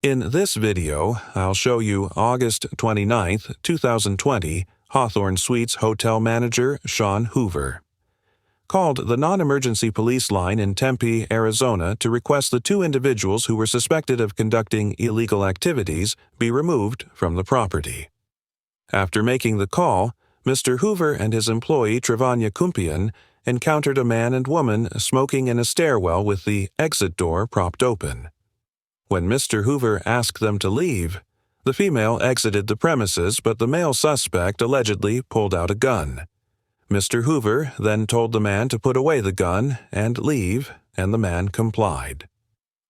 In this video, I'll show you August 29, 2020, Hawthorne Suites hotel manager Sean Hoover called the non-emergency police line in Tempe, Arizona to request the two individuals who were suspected of conducting illegal activities be removed from the property. After making the call, Mr. Hoover and his employee Trevania Kumpian encountered a man and woman smoking in a stairwell with the exit door propped open. When Mr. Hoover asked them to leave, the female exited the premises, but the male suspect allegedly pulled out a gun. Mr. Hoover then told the man to put away the gun and leave, and the man complied.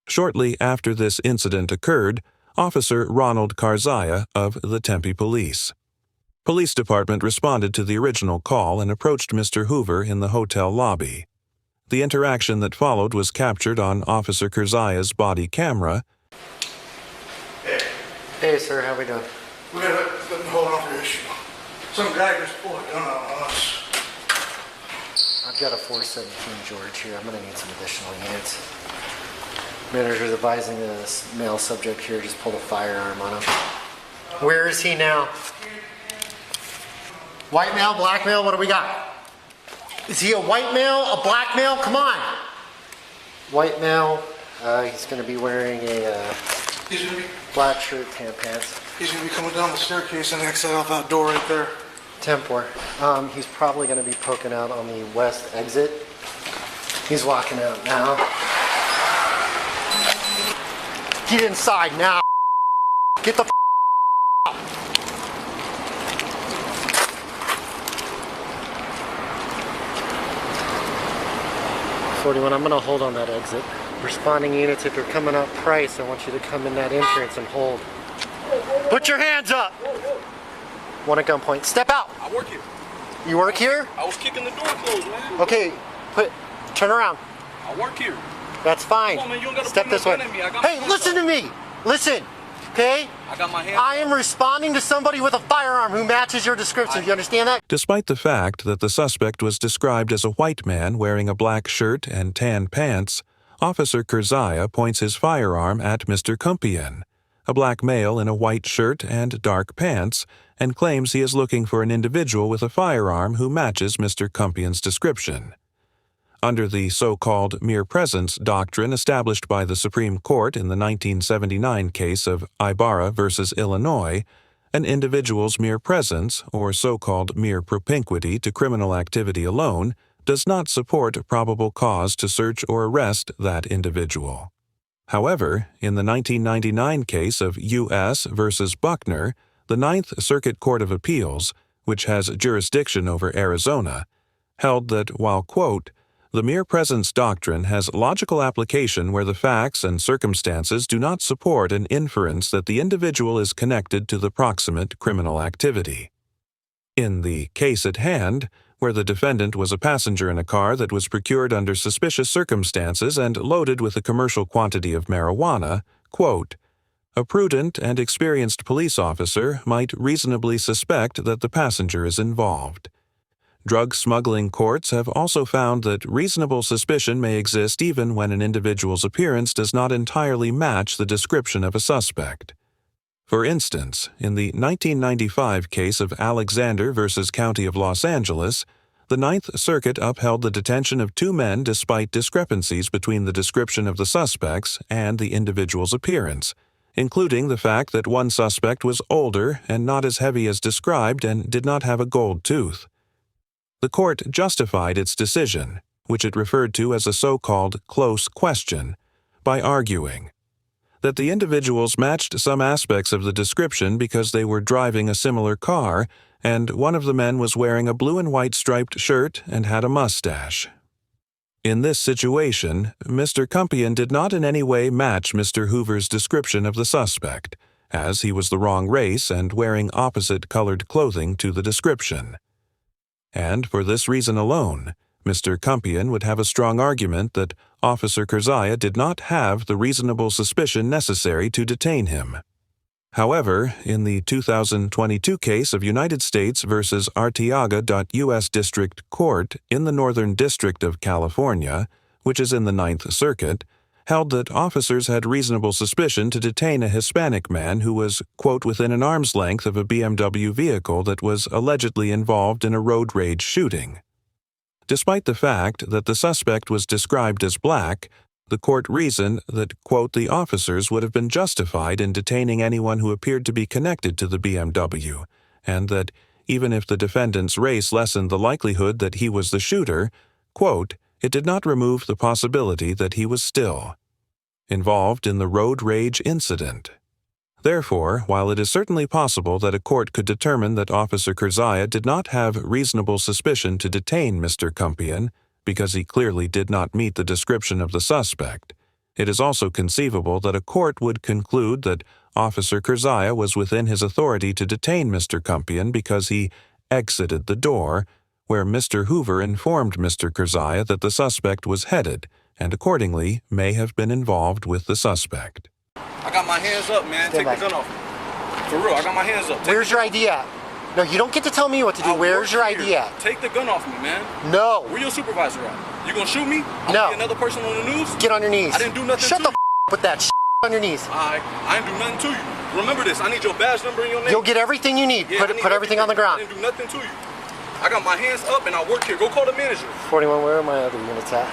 Shortly after this incident occurred, Officer Ronald Karzaya of the Tempe Police Department responded to the original call and approached Mr. Hoover in the hotel lobby. The interaction that followed was captured on Officer Karzaya's body camera. Hey, sir, how we doing? We gotta let me hold on to your issue. Some guy just pulled a gun out on us. I've got a 417 George here. I'm gonna need some additional units. Manager's advising this male subject here just pulled a firearm on him. Where is he now? White male, black male, what do we got? Is he a white male, a black male? Come on. White male, he's gonna be wearing a black shirt, tan pants. He's gonna be coming down the staircase and exit out that door right there. 10-4. He's probably gonna be poking out on the west exit. He's walking out now. Get inside now. Get the out. 41, I'm gonna hold on that exit. Responding units, if you're coming up Price, I want you to come in that entrance and hold. Put your hands up! One at gunpoint. Step out! I work here. You work here? I was kicking the door closed, man. Okay, turn around. I work here. That's fine. Come on, man, you don't gotta Step put this no way. gun at me. I got Hey, my listen to me! Listen, okay? I got my hands I am responding to somebody with a firearm who matches your description. Do you understand that? Despite the fact that the suspect was described as a white man wearing a black shirt and tan pants, Officer Karzaya points his firearm at Mr. Kumpian, a black male in a white shirt and dark pants, and claims he is looking for an individual with a firearm who matches Mr. Kumpian's description. Under the so-called mere presence doctrine established by the Supreme Court in the 1979 case of Ibarra versus Illinois, an individual's mere presence, or so-called mere propinquity to criminal activity alone, does not support probable cause to search or arrest that individual. However, in the 1999 case of U.S. versus Buckner, the Ninth Circuit Court of Appeals, which has jurisdiction over Arizona, held that while, quote, the mere presence doctrine has logical application where the facts and circumstances do not support an inference that the individual is connected to the proximate criminal activity. In the case at hand, where the defendant was a passenger in a car that was procured under suspicious circumstances and loaded with a commercial quantity of marijuana, quote, a prudent and experienced police officer might reasonably suspect that the passenger is involved. Drug smuggling courts have also found that reasonable suspicion may exist even when an individual's appearance does not entirely match the description of a suspect. For instance, in the 1995 case of Alexander versus County of Los Angeles, the Ninth Circuit upheld the detention of two men despite discrepancies between the description of the suspects and the individual's appearance, including the fact that one suspect was older and not as heavy as described and did not have a gold tooth. The court justified its decision, which it referred to as a so-called close question, by arguing that the individuals matched some aspects of the description because they were driving a similar car, and one of the men was wearing a blue and white striped shirt and had a mustache. In this situation, Mr. Kumpian did not in any way match Mr. Hoover's description of the suspect, as he was the wrong race and wearing opposite-colored clothing to the description. And for this reason alone, Mr. Kumpian would have a strong argument that Officer Karzaya did not have the reasonable suspicion necessary to detain him. However, in the 2022 case of United States versus Arteaga.U.S. District Court in the Northern District of California, which is in the Ninth Circuit, held that officers had reasonable suspicion to detain a Hispanic man who was, quote, within an arm's length of a BMW vehicle that was allegedly involved in a road rage shooting. Despite the fact that the suspect was described as black, the court reasoned that, quote, the officers would have been justified in detaining anyone who appeared to be connected to the BMW, and that even if the defendant's race lessened the likelihood that he was the shooter, quote, it did not remove the possibility that he was still involved in the road rage incident. Therefore, while it is certainly possible that a court could determine that Officer Curzaya did not have reasonable suspicion to detain Mr. Compian, because he clearly did not meet the description of the suspect, it is also conceivable that a court would conclude that Officer Curzaya was within his authority to detain Mr. Compian because he exited the door, where Mr. Hoover informed Mr. Curzaya that the suspect was headed, and accordingly may have been involved with the suspect. I got my hands up, man. Take the gun off me. For real, I got my hands up. Where's your ID at? No, you don't get to tell me what to do. Where's your ID at? Take the gun off me, man. No. Where your supervisor at? You gonna shoot me? No. Be another person on the news? Get on your knees. I didn't do nothing Shut to the you. with that on your knees. I didn't do nothing to you. Remember this. I need your badge number and your name. You'll get everything you need. Yeah, put everything on the ground. I didn't do nothing to you. I got my hands up and I work here. Go call the manager. 41, where are my other units at?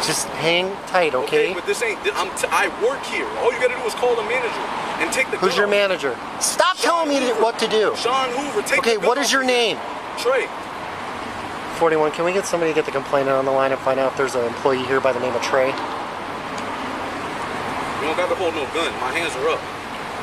Just hang tight, okay? But this ain't, I work here. All you gotta do is call the manager and take the gun Who's your off. manager? Stop telling me what to do. Sean Hoover, take Okay, the gun what is off your me. name? Trey. 41, can we get somebody to get the complainant on the line and find out if there's an employee here by the name of Trey? You don't got to hold no gun. My hands are up.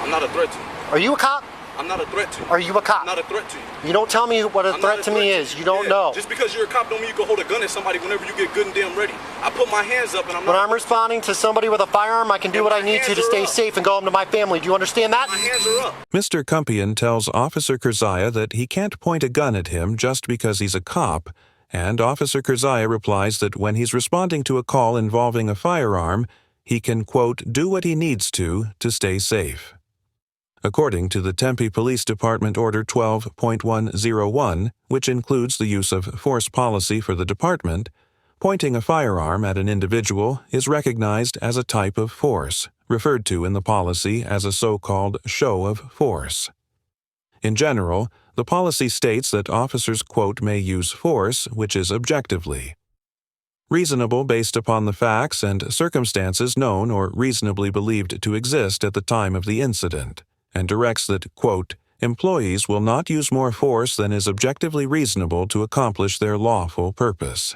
I'm not a threat to you. Are you a cop? I'm not a threat to you. Are you a cop? I'm not a threat to you. You don't tell me what a I'm threat not to me is. You don't know. Just because you're a cop don't mean you can hold a gun at somebody whenever you get good and damn ready. I put my hands up and I'm not... When I'm responding to somebody with a firearm, I can do what I need to stay safe and go home to my family. Do you understand that? My hands are up. Mr. Compian tells Officer Curzaya that he can't point a gun at him just because he's a cop, and Officer Curzaya replies that when he's responding to a call involving a firearm, he can, quote, do what he needs to stay safe. According to the Tempe Police Department Order 12.101, which includes the use of force policy for the department, pointing a firearm at an individual is recognized as a type of force, referred to in the policy as a so-called show of force. In general, the policy states that officers, quote, may use force, which is objectively reasonable based upon the facts and circumstances known or reasonably believed to exist at the time of the incident, and directs that, quote, employees will not use more force than is objectively reasonable to accomplish their lawful purpose.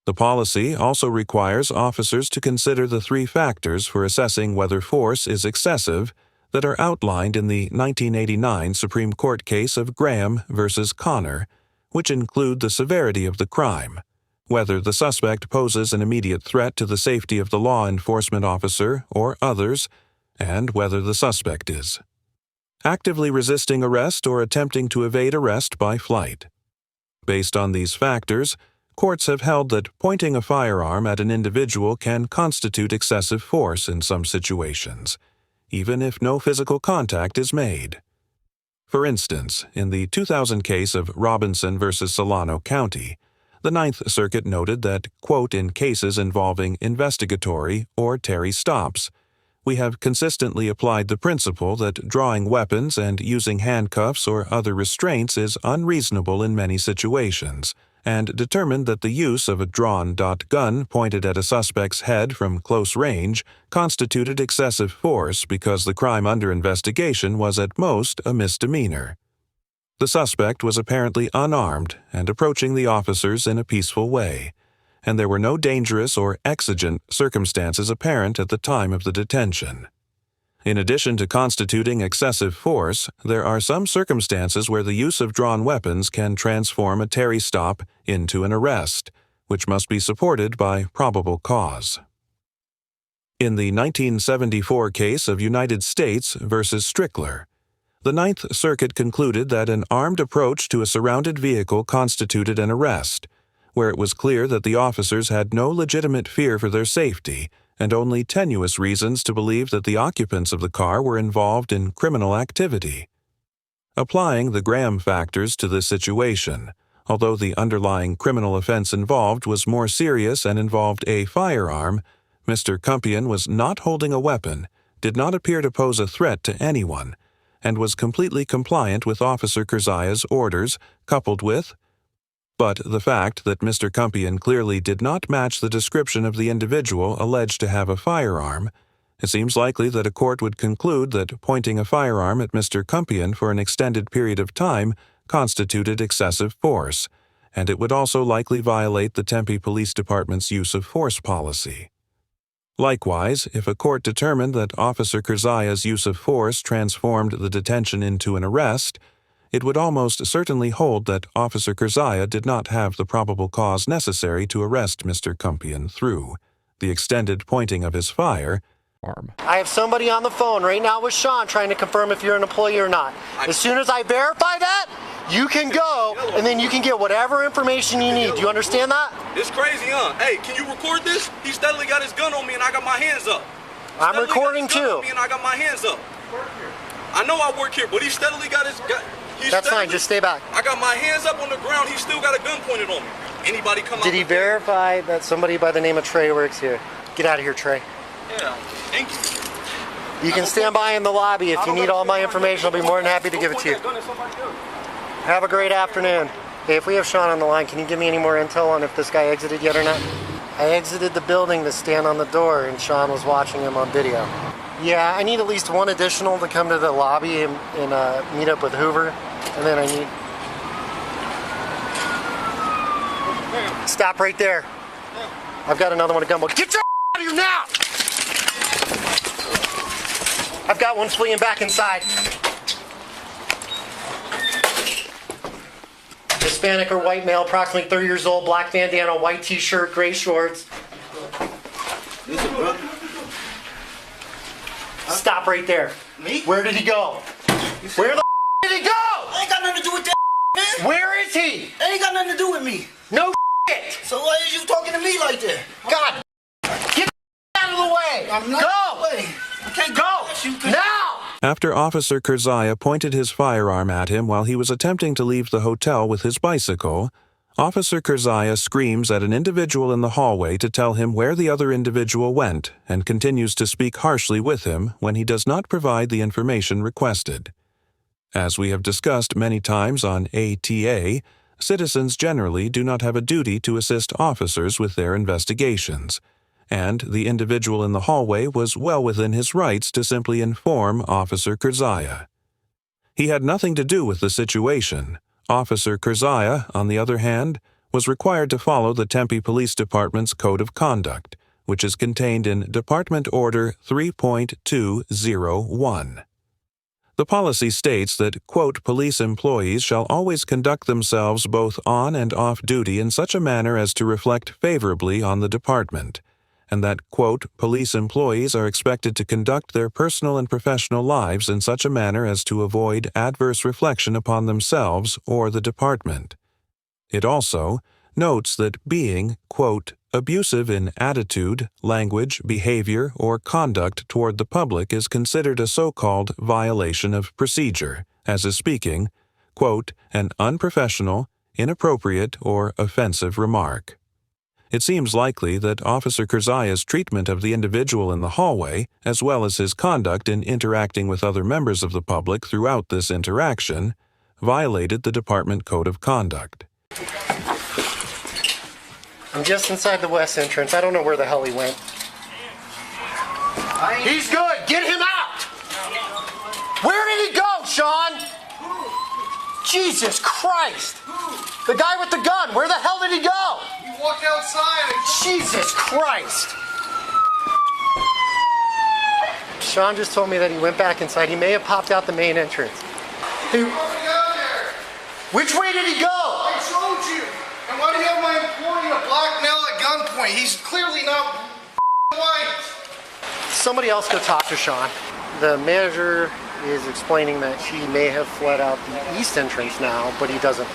The policy also requires officers to consider the three factors for assessing whether force is excessive that are outlined in the 1989 Supreme Court case of Graham v. Connor, which include the severity of the crime, whether the suspect poses an immediate threat to the safety of the law enforcement officer or others, and whether the suspect is actively resisting arrest or attempting to evade arrest by flight. Based on these factors, courts have held that pointing a firearm at an individual can constitute excessive force in some situations, even if no physical contact is made. For instance, in the 2000 case of Robinson v. Solano County, the Ninth Circuit noted that, quote, in cases involving investigatory or Terry stops, we have consistently applied the principle that drawing weapons and using handcuffs or other restraints is unreasonable in many situations, and determined that the use of a drawn gun pointed at a suspect's head from close range constituted excessive force because the crime under investigation was at most a misdemeanor. The suspect was apparently unarmed and approaching the officers in a peaceful way, and there were no dangerous or exigent circumstances apparent at the time of the detention. In addition to constituting excessive force, there are some circumstances where the use of drawn weapons can transform a Terry stop into an arrest, which must be supported by probable cause. In the 1974 case of United States v. Strickler, the Ninth Circuit concluded that an armed approach to a surrounded vehicle constituted an arrest, where it was clear that the officers had no legitimate fear for their safety and only tenuous reasons to believe that the occupants of the car were involved in criminal activity. Applying the Graham factors to this situation, Although the underlying criminal offense involved was more serious and involved a firearm, Mr. Kumpian was not holding a weapon, did not appear to pose a threat to anyone, and was completely compliant with Officer Kurzaya's orders, coupled with but the fact that Mr. Kumpian clearly did not match the description of the individual alleged to have a firearm, it seems likely that a court would conclude that pointing a firearm at Mr. Kumpian for an extended period of time constituted excessive force, and it would also likely violate the Tempe Police Department's use of force policy. Likewise, if a court determined that Officer Kurzaya's use of force transformed the detention into an arrest, it would almost certainly hold that Officer Kurzaya did not have the probable cause necessary to arrest Mr. Kumpian through the extended pointing of his firearm. I have somebody on the phone right now with Sean trying to confirm if you're an employee or not. As soon as I verify that, you can go, and then you can get whatever information you need. Do you understand that? It's crazy, huh? Hey, can you record this? He steadily got his gun on me and I got my hands up. I'm recording too. And I got my hands up. I know I work here, but he steadily got his gun. That's fine, just stay back. I got my hands up on the ground, he still got a gun pointed on me. Anybody come out? Did he verify that somebody by the name of Trey works here? Get out of here, Trey. Yeah, thank you. You can stand by in the lobby if you need all my information. I'll be more than happy to give it to you. Have a great afternoon. Hey, if we have Sean on the line, can you give me any more intel on if this guy exited yet or not? I exited the building to stand on the door and Sean was watching him on video. Yeah, I need at least one additional to come to the lobby and meet up with Hoover. And then I need... Stop right there. I've got another one to gunboat. Get your out of here now! I've got one fleeing back inside. Hispanic or white male, approximately 30 years old, black bandana, white t-shirt, gray shorts. Stop right there. Me? Where did he go? Where the did he go? Ain't got nothing to do with that, man. Where is he? Ain't got nothing to do with me. No shit. So why is you talking to me like that? God, get out of the way. I'm not go. Way. I can't go now. After Officer Kurzaya pointed his firearm at him while he was attempting to leave the hotel with his bicycle, Officer Kurzaya screams at an individual in the hallway to tell him where the other individual went and continues to speak harshly with him when he does not provide the information requested. As we have discussed many times on ATA, citizens generally do not have a duty to assist officers with their investigations, and the individual in the hallway was well within his rights to simply inform Officer Kurzaya. He had nothing to do with the situation. Officer Kurzaya, on the other hand, was required to follow the Tempe Police Department's Code of Conduct, which is contained in Department Order 3.201. The policy states that, quote, police employees shall always conduct themselves both on and off duty in such a manner as to reflect favorably on the department, and that, quote, police employees are expected to conduct their personal and professional lives in such a manner as to avoid adverse reflection upon themselves or the department. It also notes that being, quote, abusive in attitude, language, behavior, or conduct toward the public is considered a so-called violation of procedure, as is speaking, quote, an unprofessional, inappropriate, or offensive remark. It seems likely that Officer Kurzaya's treatment of the individual in the hallway, as well as his conduct in interacting with other members of the public throughout this interaction, violated the department code of conduct. I'm just inside the west entrance. I don't know where the hell he went. He's good. Get him out. Where did he go, Sean? Jesus Christ. The guy with the gun. Where the hell did he go? He walked outside. Jesus Christ. Sean just told me that he went back inside. He may have popped out the main entrance. Which way did he go? I told you. And why do you have my employee a black male at gunpoint? He's clearly not white. Somebody else go talk to Sean. The manager is explaining that he may have fled out the east entrance now, but he doesn't.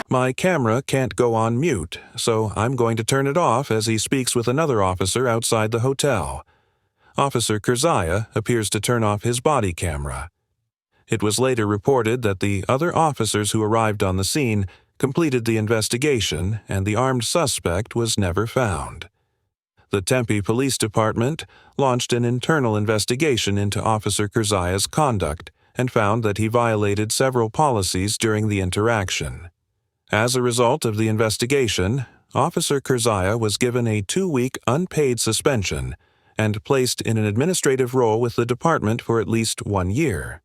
My camera can't go on mute, so I'm going to turn it off as he speaks with another officer outside the hotel. Officer Kurzaya appears to turn off his body camera. It was later reported that the other officers who arrived on the scene completed the investigation and the armed suspect was never found. The Tempe Police Department launched an internal investigation into Officer Kurzaya's conduct and found that he violated several policies during the interaction. As a result of the investigation, Officer Kurzaya was given a 2-week unpaid suspension and placed in an administrative role with the department for at least 1 year.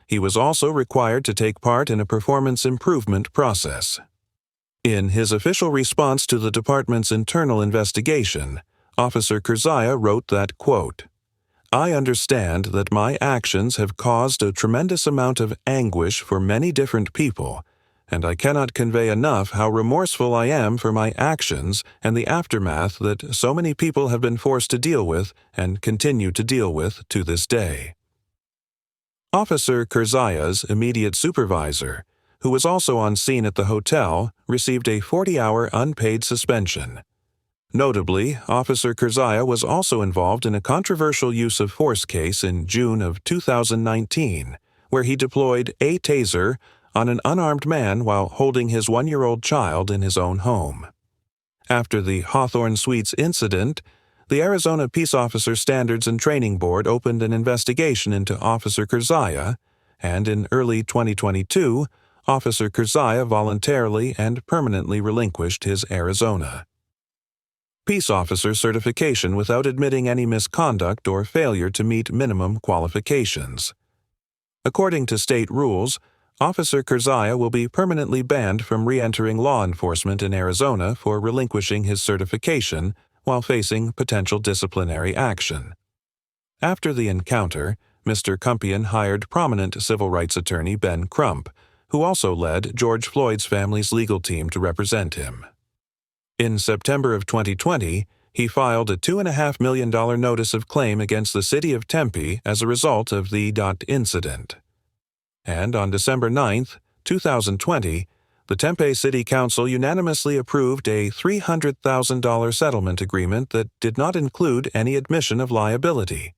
He was also required to take part in a performance improvement process. In his official response to the department's internal investigation, Officer Kurzaya wrote that, quote, "I understand that my actions have caused a tremendous amount of anguish for many different people, and I cannot convey enough how remorseful I am for my actions and the aftermath that so many people have been forced to deal with and continue to deal with to this day." Officer Kurzaya's immediate supervisor, who was also on scene at the hotel, received a 40-hour unpaid suspension. Notably, Officer Kurzaya was also involved in a controversial use of force case in June of 2019, where he deployed a taser on an unarmed man while holding his 1-year-old child in his own home. After the Hawthorne Suites incident, the Arizona Peace Officer Standards and Training Board opened an investigation into Officer Kurzaya, and in early 2022, Officer Kurzaya voluntarily and permanently relinquished his Arizona Peace Officer certification without admitting any misconduct or failure to meet minimum qualifications. According to state rules, Officer Kurzaya will be permanently banned from re-entering law enforcement in Arizona for relinquishing his certification while facing potential disciplinary action. After the encounter, Mr. Kumpian hired prominent civil rights attorney Ben Crump, who also led George Floyd's family's legal team to represent him. In September of 2020, he filed a $2.5 million notice of claim against the city of Tempe as a result of the incident. And on December 9, 2020, the Tempe City Council unanimously approved a $300,000 settlement agreement that did not include any admission of liability.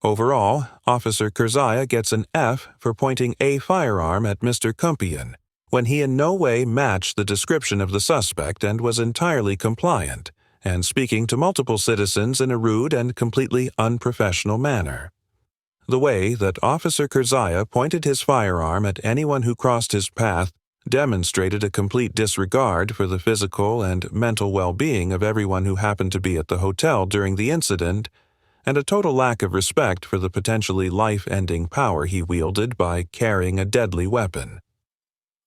Overall, Officer Kurzaya gets an F for pointing a firearm at Mr. Kumpian, when he in no way matched the description of the suspect and was entirely compliant, and speaking to multiple citizens in a rude and completely unprofessional manner. The way that Officer Kurzaya pointed his firearm at anyone who crossed his path demonstrated a complete disregard for the physical and mental well-being of everyone who happened to be at the hotel during the incident, and a total lack of respect for the potentially life-ending power he wielded by carrying a deadly weapon.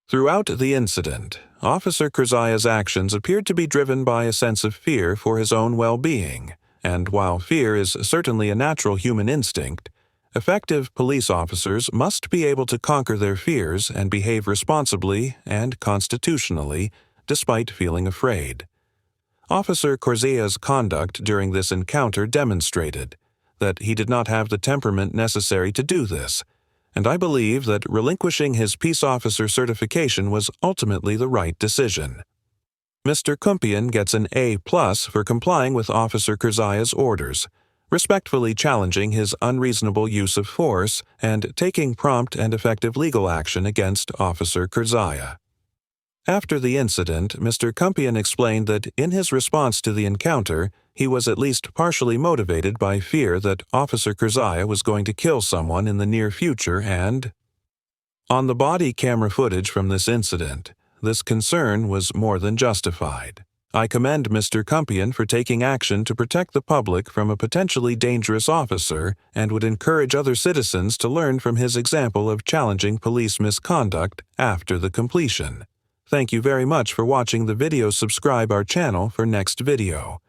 Throughout the incident, Officer Kurzaya's actions appeared to be driven by a sense of fear for his own well-being, and while fear is certainly a natural human instinct, effective police officers must be able to conquer their fears and behave responsibly and constitutionally despite feeling afraid. Officer Kurzaya's conduct during this encounter demonstrated that he did not have the temperament necessary to do this, and I believe that relinquishing his peace officer certification was ultimately the right decision. Mr. Kumpian gets an A+ for complying with Officer Kurzaya's orders, respectfully challenging his unreasonable use of force and taking prompt and effective legal action against Officer Kurzaya. After the incident, Mr. Kumpian explained that in his response to the encounter, he was at least partially motivated by fear that Officer Kurzaya was going to kill someone in the near future and, on the body camera footage from this incident, this concern was more than justified. I commend Mr. Kumpian for taking action to protect the public from a potentially dangerous officer and would encourage other citizens to learn from his example of challenging police misconduct after the completion. Thank you very much for watching the video. Subscribe our channel for next video.